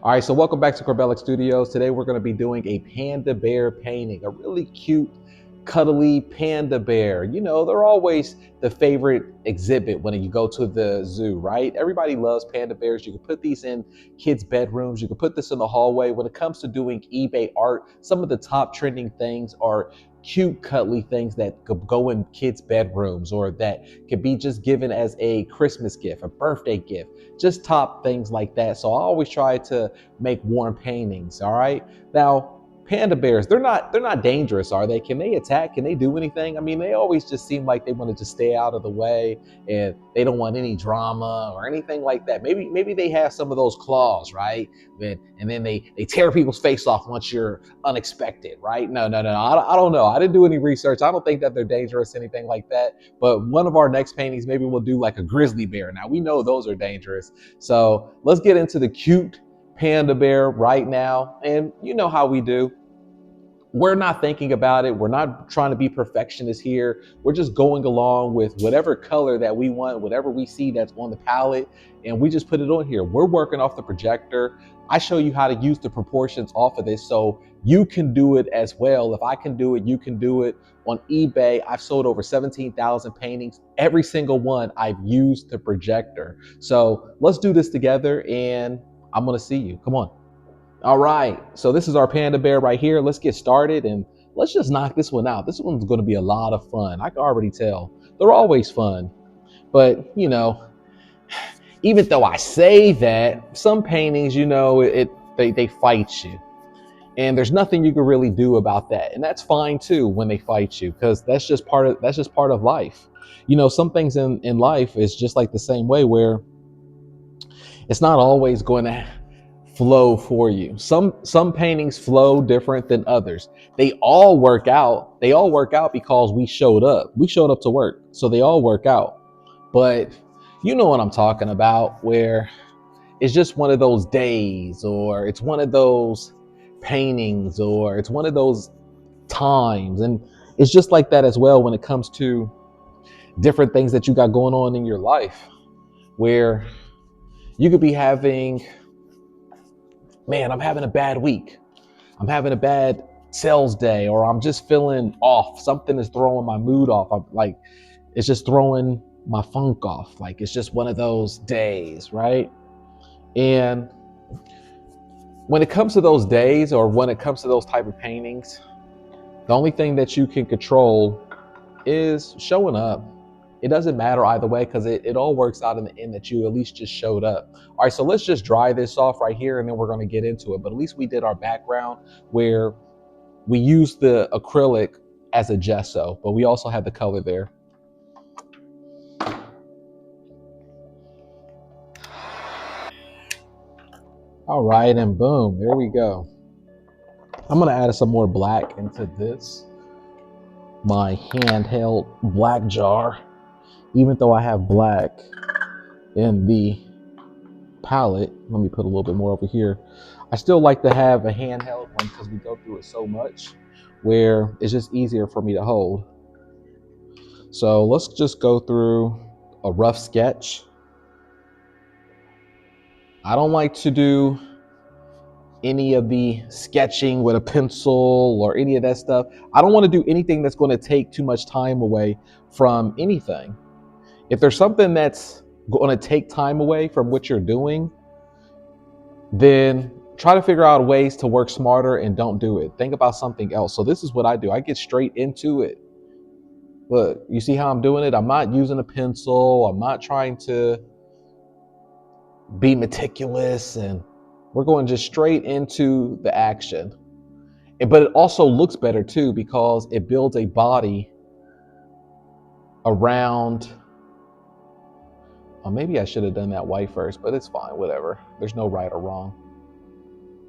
All right, so welcome back to Corbellic Studios. Today we're going to be doing a panda bear painting, a really cute, cuddly panda bear. You know, they're always the favorite exhibit when you go to the zoo, right? Everybody loves panda bears. You can put these in kids' bedrooms. You can put this in the hallway. When it comes to doing eBay art, some of the top trending things are cute, cuddly things that could go in kids' bedrooms or that could be just given as a Christmas gift, a birthday gift, just top things like that. So I always try to make warm paintings. All right. Now, panda bears, they're not dangerous, are they? Can they attack? Can they do anything? I mean, they always just seem like they want to just stay out of the way and they don't want any drama or anything like that. Maybe they have some of those claws, right? And then they tear people's face off once you're unexpected, right? No. I don't know. I didn't do any research. I don't think that they're dangerous, anything like that. But one of our next paintings, maybe we'll do like a grizzly bear. Now we know those are dangerous. So let's get into the cute panda bear right now. And you know how we do. We're not thinking about it. We're not trying to be perfectionists here. We're just going along with whatever color that we want, whatever we see that's on the palette, and we just put it on here. We're working off the projector. I show you how to use the proportions off of this so you can do it as well. If I can do it, you can do it. On eBay, I've sold over 17,000 paintings. Every single one I've used the projector. So let's do this together and I'm gonna see you. Come on. All right, so this is our panda bear right here. Let's get started and let's just knock this one out. This one's going to be a lot of fun. I can already tell. They're always fun. But, you know, even though I say that, some paintings, you know, they fight you. And there's nothing you can really do about that. And that's fine too when they fight you, because that's just part of life. You know, some things in life is just like the same way where it's not always going to flow for you. Some paintings flow different than others. They all work out. They all work out because we showed up. We showed up to work. So they all work out. But you know what I'm talking about, where it's just one of those days, or it's one of those paintings, or it's one of those times. And it's just like that as well when it comes to different things that you got going on in your life, where you could be having, man, I'm having a bad week. I'm having a bad sales day, or I'm just feeling off. Something is throwing my mood off. I'm like, it's just throwing my funk off. Like, it's just one of those days, right? And when it comes to those days, or when it comes to those type of paintings, the only thing that you can control is showing up. It doesn't matter either way, because it all works out in the end that you at least just showed up. All right, so let's just dry this off right here and then we're going to get into it. But at least we did our background where we used the acrylic as a gesso, but we also had the color there. All right, and boom, there we go. I'm going to add some more black into this, my handheld black jar. Even though I have black in the palette, let me put a little bit more over here. I still like to have a handheld one because we go through it so much where it's just easier for me to hold. So let's just go through a rough sketch. I don't like to do any of the sketching with a pencil or any of that stuff. I don't want to do anything that's going to take too much time away from anything. If there's something that's going to take time away from what you're doing, then try to figure out ways to work smarter and don't do it. Think about something else. So this is what I do. I get straight into it. Look, you see how I'm doing it? I'm not using a pencil. I'm not trying to be meticulous, and we're going just straight into the action. But it also looks better too because it builds a body around. Oh, maybe I should have done that white first, but it's fine, whatever. There's no right or wrong.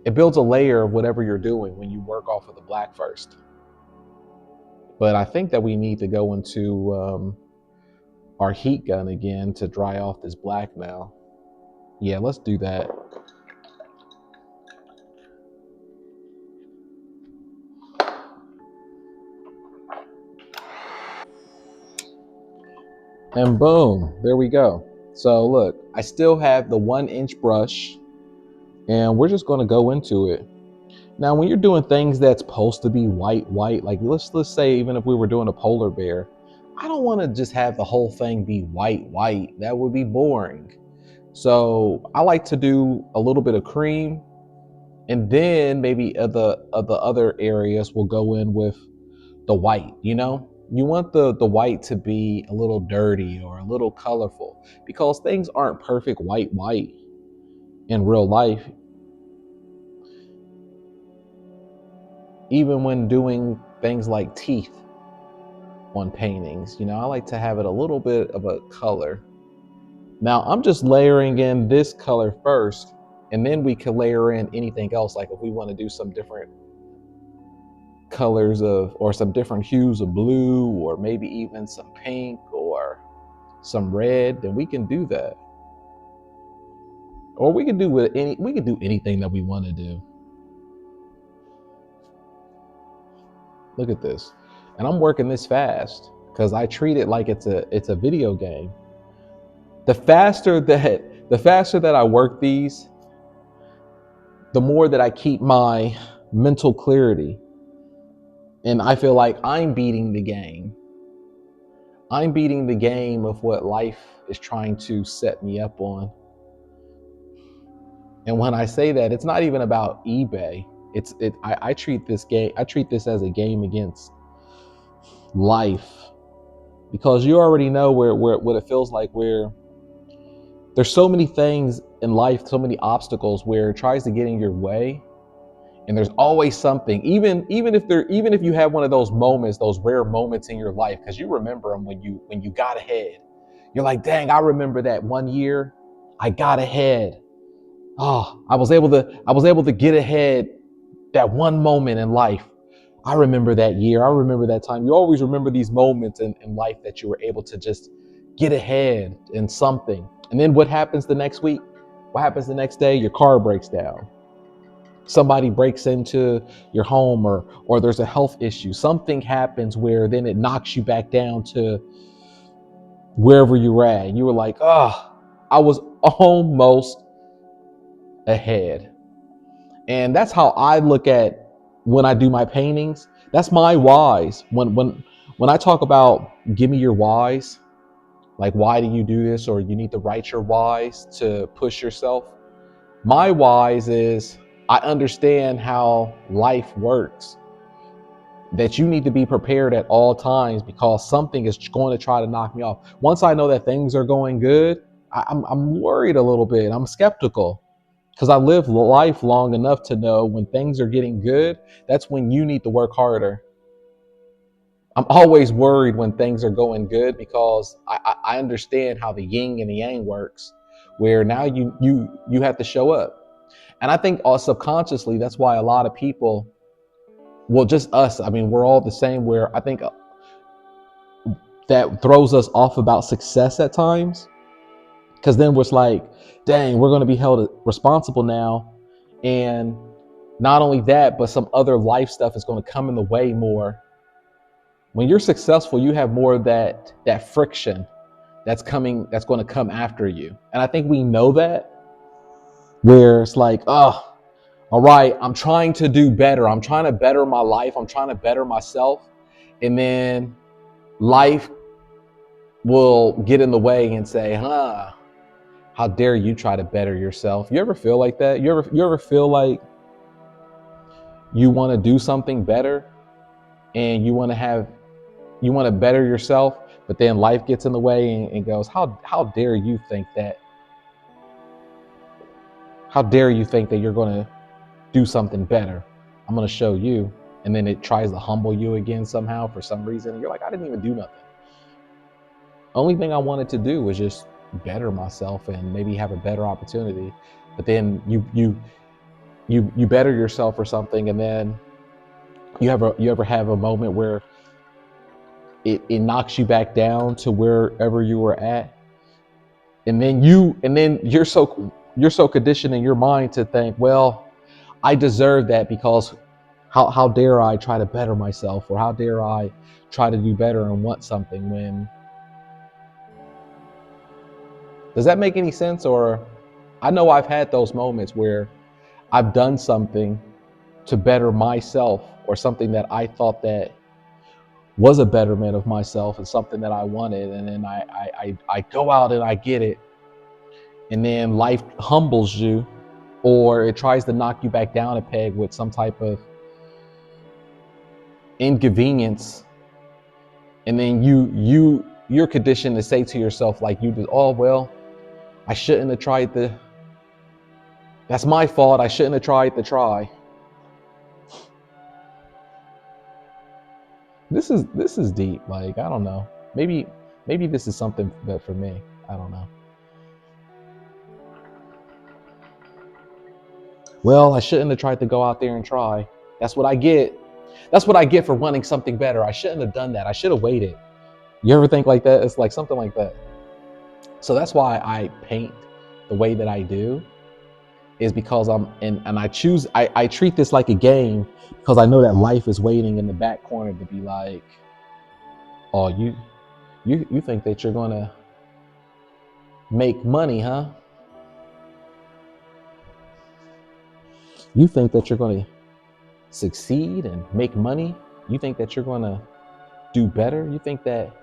It builds a layer of whatever you're doing when you work off of the black first. But I think that we need to go into our heat gun again to dry off this black now. Yeah, let's do that. And boom, there we go. So look, I still have the 1-inch brush and we're just going to go into it. Now, when you're doing things that's supposed to be white, like let's say even if we were doing a polar bear, I don't want to just have the whole thing be white. That would be boring. So I like to do a little bit of cream, and then maybe of the other areas will go in with the white. You want the white to be a little dirty or a little colorful, because things aren't perfect white in real life. Even when doing things like teeth on paintings, I like to have it a little bit of a color. Now I'm just layering in this color first, and then we can layer in anything else. Like if we want to do some different colors or some different hues of blue, or maybe even some pink or some red, then we can do that. Or we can do anything that we want to do. Look at this. And I'm working this fast because I treat it like it's a video game. The faster that I work these, the more that I keep my mental clarity. And I feel like I'm beating the game. I'm beating the game of what life is trying to set me up on. And when I say that, it's not even about eBay. I treat this as a game against life, because you already know where what it feels like, where there's so many things in life, so many obstacles where it tries to get in your way. And there's always something, even if you have one of those moments, those rare moments in your life, because you remember them when you got ahead. You're like, dang, I remember that one year I got ahead. Oh, I was able to get ahead that one moment in life. I remember that year. I remember that time. You always remember these moments in life that you were able to just get ahead in something. And then what happens the next week? What happens the next day? Your car breaks down. Somebody breaks into your home, or there's a health issue. Something happens where then it knocks you back down to wherever you were at. And you were like, oh, I was almost ahead. And that's how I look at when I do my paintings. That's my whys. When I talk about give me your whys, like why do you do this, or you need to write your whys to push yourself. My whys is I understand how life works. That you need to be prepared at all times, because something is going to try to knock me off. Once I know that things are going good, I'm worried a little bit. I'm skeptical, because I live life long enough to know when things are getting good, that's when you need to work harder. I'm always worried when things are going good, because I understand how the yin and the yang works, where now you have to show up. And I think subconsciously, that's why a lot of people, well, just us, I mean, we're all the same, where I think that throws us off about success at times, because then it's like, dang, we're going to be held responsible now. And not only that, but some other life stuff is going to come in the way more. When you're successful, you have more of that friction that's going to come after you. And I think we know that, where it's like, oh, all right, I'm trying to do better. I'm trying to better my life. I'm trying to better myself. And then life will get in the way and say, how dare you try to better yourself? You ever feel like that? You ever feel like you want to do something better, and you want to better yourself, but then life gets in the way and goes, how dare you think that? How dare you think that you're going to do something better? I'm going to show you. And then it tries to humble you again somehow for some reason. And you're like, I didn't even do nothing. Only thing I wanted to do was just better myself and maybe have a better opportunity. But then you better yourself or something, and then you ever have a moment where it knocks you back down to wherever you were at, and then you're so conditioned in your mind to think, well, I deserve that, because how dare I try to better myself, or how dare I try to do better and want something. When does that make any sense? Or I know I've had those moments where I've done something to better myself, or something that I thought that was a betterment of myself and something that I wanted, and then I go out and I get it, and then life humbles you, or it tries to knock you back down a peg with some type of inconvenience, and then you're conditioned to say to yourself, like, you just, oh well, I shouldn't have tried the that's my fault, I shouldn't have tried to try. This is deep. Like, I don't know, maybe this is something that for me, I don't know. Well, I shouldn't have tried to go out there and try. That's what I get. That's what I get for wanting something better. I shouldn't have done that. I should have waited. You ever think like that? It's like something like that. So that's why I paint the way that I do, is because and I treat this like a game, because I know that life is waiting in the back corner to be like, oh, you think that you're gonna make money, huh? You think that you're gonna succeed and make money? You think that you're gonna do better? You think that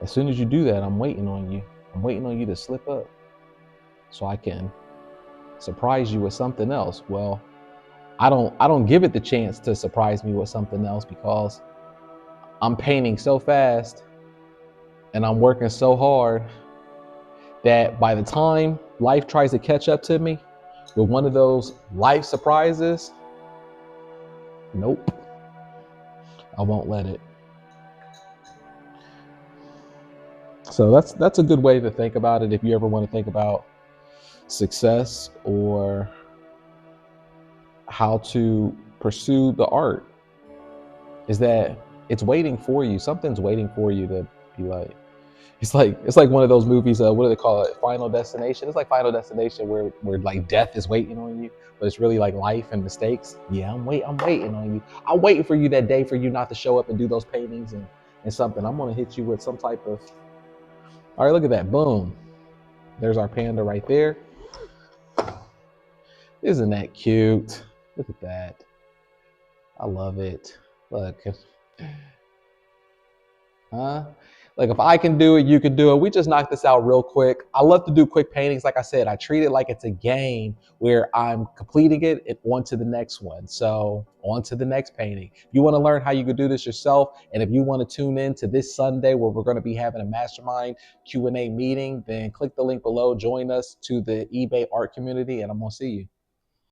as soon as you do that, I'm waiting on you. I'm waiting on you to slip up so I can surprise you with something else. Well, I don't give it the chance to surprise me with something else, because I'm painting so fast and I'm working so hard that by the time life tries to catch up to me with one of those life surprises, nope, I won't let it. So that's a good way to think about it if you ever want to think about success, or how to pursue the art, is that it's waiting for you. Something's waiting for you to be like, it's like one of those movies, what do they call it? Final Destination. It's like Final Destination, where like death is waiting on you, but it's really like life and mistakes. Yeah, I'm waiting on you. I'm waiting for you that day for you not to show up and do those paintings and something. I'm gonna hit you with some type of, all right, look at that. Boom. There's our panda right there. Isn't that cute? Look at that. I love it. Look. Huh? Like, if I can do it, you can do it. We just knocked this out real quick. I love to do quick paintings. Like I said, I treat it like it's a game where I'm completing it and on to the next one. So on to the next painting. If you want to learn how you can do this yourself, and if you want to tune in to this Sunday where we're going to be having a mastermind Q&A meeting, then click the link below, join us to the eBay art community, and I'm going to see you.